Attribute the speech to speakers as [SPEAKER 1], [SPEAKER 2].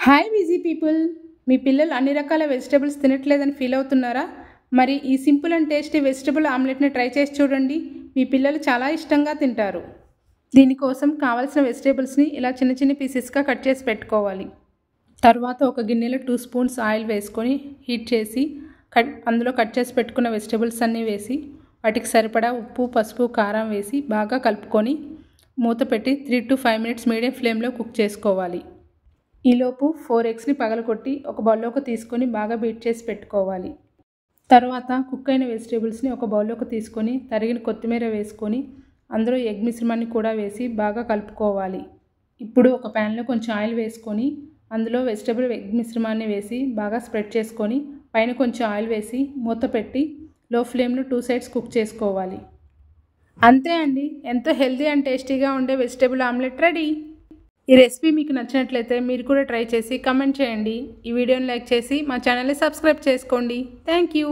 [SPEAKER 1] Hi busy people, మీ పిల్లలు అన్ని రకాల వెజిటబుల్స్ తినట్లేదని ఫీల్ అవుతున్నారా? మరి ఈ సింపుల్ అండ్ టేస్టీ వెజిటబుల్ ఆమ్లెట్ని ట్రై చేసి చూడండి. మీ పిల్లలు చాలా ఇష్టంగా తింటారు. దీనికోసం కావాల్సిన వెజిటబుల్స్ని ఇలా చిన్న చిన్న పీసెస్గా కట్ చేసి పెట్టుకోవాలి. తర్వాత ఒక గిన్నెలో 2 స్పూన్స్ ఆయిల్ వేసుకొని హీట్ చేసి అందులో కట్ చేసి పెట్టుకున్న వెజిటబుల్స్ అన్నీ వేసి వాటికి సరిపడా ఉప్పు, పసుపు, కారం వేసి బాగా కలుపుకొని మూత పెట్టి 3 to 5 minutes మీడియం ఫ్లేమ్లో కుక్ చేసుకోవాలి. ఈలోపు 4 eggsని పగలగొట్టి ఒక బౌల్లోకి తీసుకొని బాగా బీట్ చేసి పెట్టుకోవాలి. తర్వాత కుక్ అయిన వెజిటేబుల్స్ని ఒక బౌల్లోకి తీసుకొని తరిగిన కొత్తిమీర వేసుకొని అందులో ఎగ్ మిశ్రమాన్ని కూడా వేసి బాగా కలుపుకోవాలి. ఇప్పుడు ఒక ప్యాన్లో కొంచెం ఆయిల్ వేసుకొని అందులో వెజిటబుల్ ఎగ్ మిశ్రమాన్ని వేసి బాగా స్ప్రెడ్ చేసుకొని పైన కొంచెం ఆయిల్ వేసి మూత పెట్టి లో ఫ్లేమ్లో 2 sides కుక్ చేసుకోవాలి. అంతే అండి, ఎంతో హెల్తీ అండ్ టేస్టీగా ఉండే వెజిటబుల్ ఆమ్లెట్ రెడీ. ఈ రెసిపీ మీకు నచ్చినట్లయితే మీరు కూడా ట్రై చేసి కమెంట్ చేయండి. ఈ వీడియోని లైక్ చేసి మా ఛానల్ని సబ్స్క్రైబ్ చేసుకోండి. Thank you.